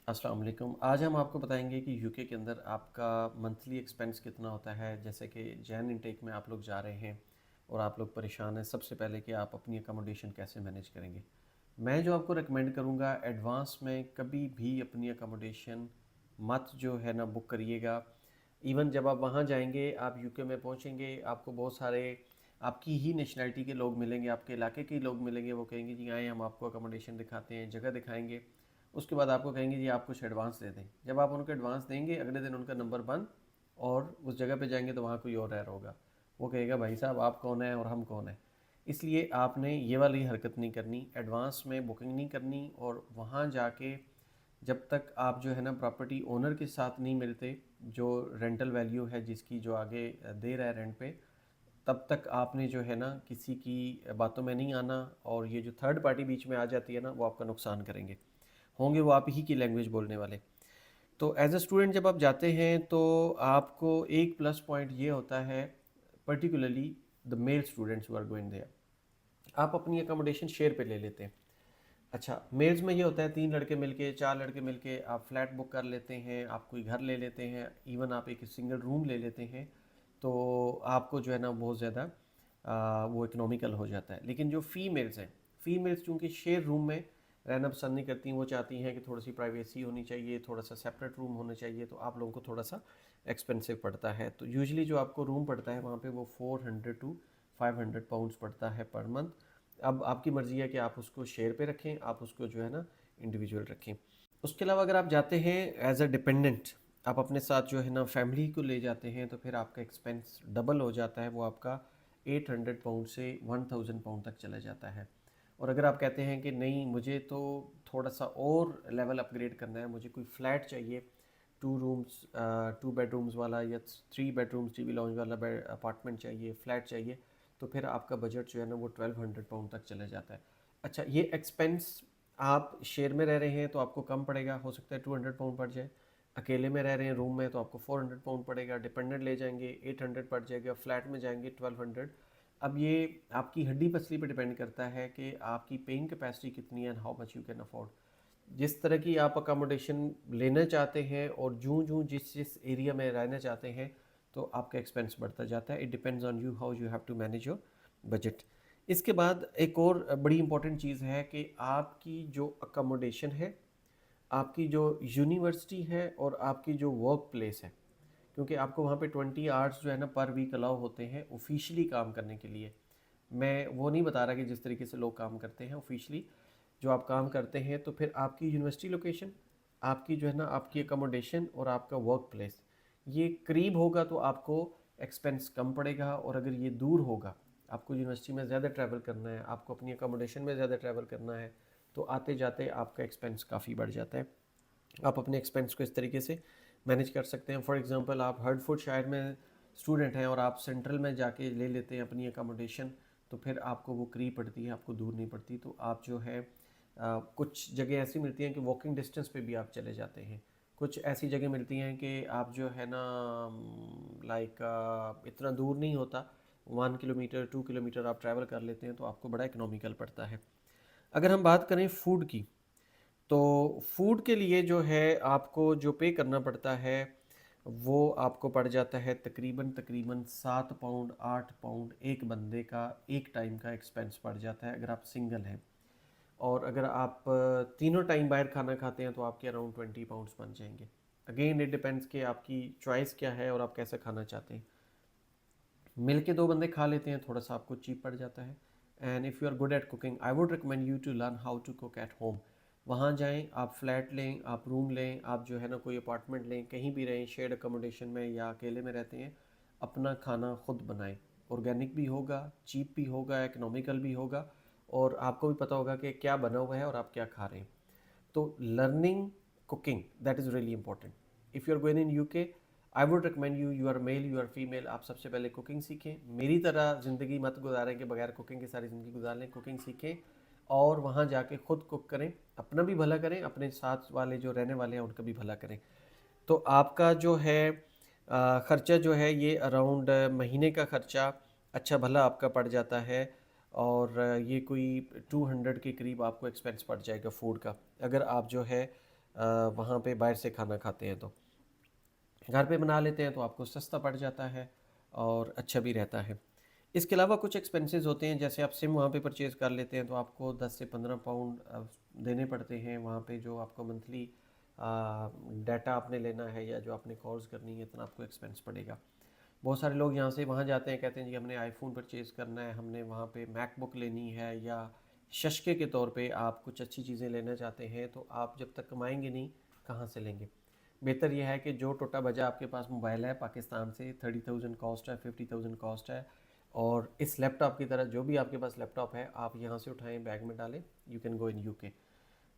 अस्सलाम वालेकुम। आज हम आपको बताएंगे कि यूके के अंदर आपका मंथली एक्सपेंस कितना होता है। जैसे कि जैन इनटेक में आप लोग जा रहे हैं और आप लोग परेशान हैं, सबसे पहले कि आप अपनी अकोमोडेशन कैसे मैनेज करेंगे। मैं जो आपको रिकमेंड करूँगा, एडवांस में कभी भी अपनी अकोमोडेशन मत जो है ना बुक करिएगा। इवन जब आप वहाँ जाएंगे, आप यूके में पहुँचेंगे, आपको बहुत सारे आपकी ही नेशनैलिटी के लोग मिलेंगे, आपके इलाके के लोग मिलेंगे। वो कहेंगे जी आए, हम आपको अकोमोडेशन दिखाते हैं, जगह दिखाएंगे। उसके बाद आपको कहेंगे जी आप कुछ एडवांस दे दें। जब आप उनको एडवांस देंगे, अगले दिन उनका नंबर बंद, और उस जगह पे जाएंगे तो वहाँ कोई और रह रहा होगा। वो कहेगा भाई साहब आप कौन है और हम कौन है। इसलिए आपने ये वाली हरकत नहीं करनी, एडवांस में बुकिंग नहीं करनी। और वहाँ जाके जब तक आप जो है ना प्रॉपर्टी ओनर के साथ नहीं मिलते, जो रेंटल वैल्यू है जिसकी जो आगे दे रहा है रेंट पे, तब तक आपने जो है ना किसी की बातों में नहीं आना। और ये जो थर्ड पार्टी बीच में आ जाती है ना, वो आपका नुकसान करेंगे, होंगे वो आप ही की लैंग्वेज बोलने वाले। तो एज अ स्टूडेंट जब आप जाते हैं तो आपको एक प्लस पॉइंट ये होता है, particularly the male students who are going there, आप अपनी अकोमोडेशन शेयर पे ले लेते हैं। अच्छा, मेल्स में ये होता है 3 लड़के मिलके, 4 लड़के मिलके आप फ्लैट बुक कर लेते हैं, आप कोई घर ले लेते हैं, इवन आप एक सिंगल रूम ले लेते हैं। तो आपको जो है ना बहुत ज़्यादा वो इकोनॉमिकल हो जाता है। लेकिन जो फीमेल्स हैं, फीमेल्स चूँकि शेयर रूम में रहना पसंद नहीं करती, वो चाहती हैं कि थोड़ी सी प्राइवेसी होनी चाहिए, थोड़ा सा सेपरेट रूम होना चाहिए, तो आप लोगों को थोड़ा सा एक्सपेंसिव पड़ता है। तो यूजुअली जो आपको रूम पड़ता है वहाँ पे वो 400 to 500 पाउंड्स पड़ता है पर मंथ। अब आपकी मर्ज़ी है कि आप उसको शेयर पे रखें, आप उसको जो है ना इंडिविजुअल रखें। उसके अलावा अगर आप जाते हैं एज अ डिपेंडेंट, आप अपने साथ जो है ना फैमिली को ले जाते हैं, तो फिर आपका एक्सपेंस डबल हो जाता है। वो आपका 800 पाउंड से 1000 पाउंड तक चला जाता है। और अगर आप कहते हैं कि नहीं मुझे तो थोड़ा सा और लेवल अपग्रेड करना है, मुझे कोई फ्लैट चाहिए, 2 रूम्स 2 बेडरूम्स वाला या 3 बेडरूम्स टीवी लॉन्ज वाला अपार्टमेंट चाहिए, फ्लैट चाहिए, तो फिर आपका बजट जो है ना वो 1200 पाउंड तक चला जाता है। अच्छा, ये एक्सपेंस आप शेयर में रह रहे हैं तो आपको कम पड़ेगा, हो सकता है 200 पाउंड पड़ जाए। अकेले में रह रहे हैं रूम में तो आपको 400 पाउंड पड़ेगा, डिपेंडेंट ले जाएंगे 800 पड़ जाएगा, फ्लैट में जाएंगे 1200। अब ये आपकी हड्डी पसली पे डिपेंड करता है कि आपकी पेइंग कैपेसिटी कितनी है and how much you can afford. जिस तरह की आप अकोमोडेशन लेना चाहते हैं और जूँ जूँ जिस जिस एरिया में रहना चाहते हैं, तो आपका एक्सपेंस बढ़ता जाता है। It depends on you how you have to manage your budget. इसके बाद एक और बड़ी इंपॉर्टेंट चीज़ है कि आपकी जो अकोमोडेशन है, आपकी जो यूनिवर्सिटी है और आपकी जो वर्क प्लेस है, क्योंकि आपको वहाँ पे 20 आवर्स जो है ना पर वीक अलाउ होते हैं ऑफिशियली काम करने के लिए। मैं वो नहीं बता रहा कि जिस तरीके से लोग काम करते हैं ऑफिशियली, जो आप काम करते हैं, तो फिर आपकी यूनिवर्सिटी लोकेशन, आपकी जो है ना आपकी अकोमोडेशन और आपका वर्क प्लेस, ये करीब होगा तो आपको एक्सपेंस कम पड़ेगा। और अगर ये दूर होगा, आपको यूनिवर्सिटी में ज़्यादा ट्रैवल करना है, आपको अपनी अकोमोडेशन में ज़्यादा ट्रैवल करना है, तो आते जाते आपका एक्सपेंस काफ़ी बढ़ जाता है। आप अपने एक्सपेंस को इस तरीके से मैनेज कर सकते हैं। फॉर एग्जांपल, आप हर्टफोर्ड शायर में स्टूडेंट हैं और आप सेंट्रल में जाके ले लेते हैं अपनी अकोमोडेशन, तो फिर आपको वो करीब पड़ती है, आपको दूर नहीं पड़ती। तो आप जो है कुछ जगह ऐसी मिलती हैं कि वॉकिंग डिस्टेंस पे भी आप चले जाते हैं। कुछ ऐसी जगह मिलती हैं कि आप जो है ना लाइक इतना दूर नहीं होता, 1 किलोमीटर 2 किलोमीटर आप ट्रैवल कर लेते हैं, तो आपको बड़ा इकोनॉमिकल पड़ता है। अगर हम बात करें फूड की, तो फूड के लिए जो है आपको जो पे करना पड़ता है, वो आपको पड़ जाता है तकरीबन तकरीबन 7 पाउंड 8 पाउंड एक बंदे का एक टाइम का एक्सपेंस पड़ जाता है अगर आप सिंगल हैं। और अगर आप तीनों टाइम बाहर खाना खाते हैं तो आपके अराउंड 20 पाउंड्स बन जाएंगे। अगेन इट डिपेंड्स कि आपकी चॉइस क्या है और आप कैसा खाना चाहते हैं। मिल के 2 बंदे खा लेते हैं, थोड़ा सा आपको चीप पड़ जाता है। And if you are good at cooking, I would recommend you to learn how to cook at home. वहाँ जाएं, आप फ्लैट लें, आप रूम लें, आप जो है ना कोई अपार्टमेंट लें, कहीं भी रहें, शेयर्ड अकोमोडेशन में या अकेले में रहते हैं, अपना खाना खुद बनाएं। ऑर्गेनिक भी होगा, चीप भी होगा, इकोनॉमिकल भी होगा, और आपको भी पता होगा कि क्या बना हुआ है और आप क्या खा रहे हैं। तो learning cooking, that is really important. If you are going in UK, I would recommend you, you are male you are female, आप सबसे पहले कुकिंग सीखें। मेरी तरह ज़िंदगी मत गुजारें कि बगैर कुकिंग की सारी ज़िंदगी गुजार लें। कुकिंग सीखें और वहाँ जाके खुद कुक करें, अपना भी भला करें, अपने साथ वाले जो रहने वाले हैं उनका भी भला करें। तो आपका जो है ख़र्चा जो है ये अराउंड महीने का ख़र्चा अच्छा भला आपका पड़ जाता है। और ये कोई 200 के करीब आपको एक्सपेंस पड़ जाएगा फूड का, अगर आप जो है वहाँ पे बाहर से खाना खाते हैं तो घर पे बना लेते हैं तो आपको सस्ता पड़ जाता है और अच्छा भी रहता है। इसके अलावा कुछ एक्सपेंसेस होते हैं, जैसे आप सिम वहाँ पे परचेज़ कर लेते हैं तो आपको 10 से 15 पाउंड देने पड़ते हैं वहाँ पे, जो आपको मंथली डाटा आपने लेना है या जो आपने कॉल्स करनी है, इतना आपको एक्सपेंस पड़ेगा। बहुत सारे लोग यहाँ से वहाँ जाते हैं, कहते हैं जी हमने आईफोन परचेज़ करना है, हमने वहाँ पे मैकबुक लेनी है, या शशके के तौर पे आप कुछ अच्छी चीज़ें लेना चाहते हैं, तो आप जब तक कमाएंगे नहीं कहाँ से लेंगे। बेहतर यह है कि जो टोटा बजा आपके पास मोबाइल है पाकिस्तान से, 30,000 कॉस्ट है, 50,000 कॉस्ट है, और इस लैपटॉप की तरह जो भी आपके पास लैपटॉप है आप यहाँ से उठाएं, बैग में डालें, you can go in UK.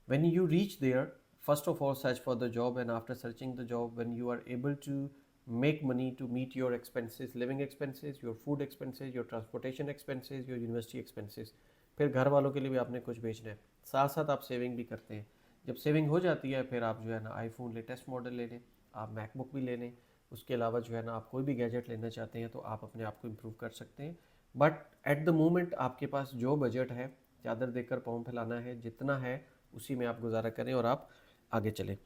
When you reach there, first of all search for the job, and after searching the job, when you are able to make money to meet your expenses, living expenses, your food expenses, your transportation expenses, your university expenses, फिर घर वालों के लिए भी आपने कुछ बेचना है, साथ साथ आप सेविंग भी करते हैं। जब सेविंग हो जाती है फिर आप जो है ना आईफोन लेटेस्ट मॉडल ले लें, आप मैकबुक भी ले लें, उसके अलावा जो है ना आप कोई भी गैजेट लेना चाहते हैं तो आप अपने आप को इम्प्रूव कर सकते हैं। बट एट द मोमेंट आपके पास जो बजट है, चादर देकर पाँव फैलाना है, जितना है उसी में आप गुजारा करें और आप आगे चलें।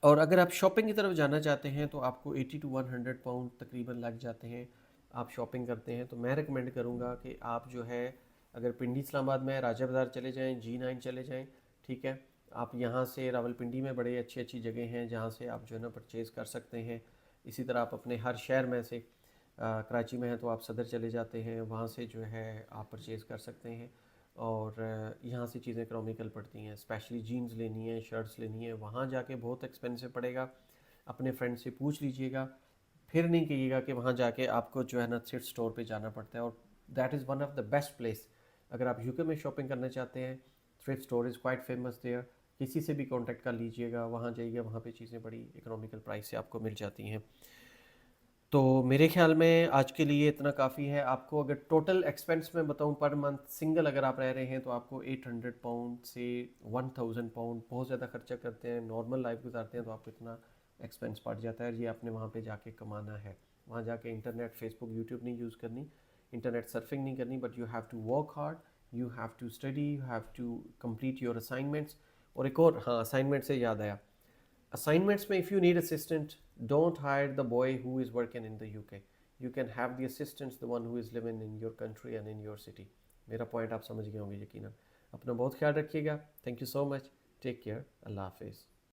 और अगर आप शॉपिंग की तरफ जाना चाहते हैं तो आपको 80 टू 100 पाउंड तकरीबन लग जाते हैं। आप शॉपिंग करते हैं तो मैं रिकमेंड करूँगा कि आप जो है, अगर पिंडी इस्लामाबाद में राजा बाज़ार चले जाएँ, G9 चले जाएँ, ठीक है। आप यहाँ से रावलपिंडी में बड़े अच्छी अच्छी जगह हैं जहाँ से आप जो है ना परचेज़ कर सकते हैं। इसी तरह आप अपने हर शहर में से कराची में है तो आप सदर चले जाते हैं, वहाँ से जो है आप परचेज़ कर सकते हैं। और यहाँ से चीज़ें इकोनॉमिकल पड़ती हैं, स्पेशली जीन्स लेनी है, शर्ट्स लेनी है, वहाँ जाके बहुत एक्सपेंसिव पड़ेगा। अपने फ्रेंड से पूछ लीजिएगा, फिर नहीं कहिएगा कि वहाँ जाके आपको जो है ना थ्रिफ्ट स्टोर पे जाना पड़ता है। और that is one of the best place अगर आप यूके में शॉपिंग करना चाहते हैं। Thrift store is quite famous there. किसी से भी कांटेक्ट कर लीजिएगा, वहाँ जाइए, वहाँ पे चीज़ें बड़ी इकोनॉमिकल प्राइस से आपको मिल जाती हैं। तो मेरे ख्याल में आज के लिए इतना काफ़ी है। आपको अगर टोटल एक्सपेंस में बताऊं पर मंथ, सिंगल अगर आप रह रहे हैं तो आपको 800 पाउंड से 1000 पाउंड, बहुत ज़्यादा खर्चा करते हैं, नॉर्मल लाइफ गुजारते हैं तो आपको इतना एक्सपेंस पड़ जाता है। ये आपने वहाँ पे जाके कमाना है, वहाँ जाके इंटरनेट, फेसबुक, यूट्यूब नहीं यूज़ करनी, इंटरनेट सर्फिंग नहीं करनी, but you have to work hard, you have to study, you have to complete your assignments. और एक और, हाँ, असाइनमेंट से याद आया, assignments में if you need assistant, don't hire the boy who is working in the UK. You can have the assistants, the one who is living in your country and in your city. मेरा point आप समझ गए होंगे यकीनन। अपना बहुत ख्याल रखिएगा। Thank you so much. Take care. अल्लाह हाफिज़।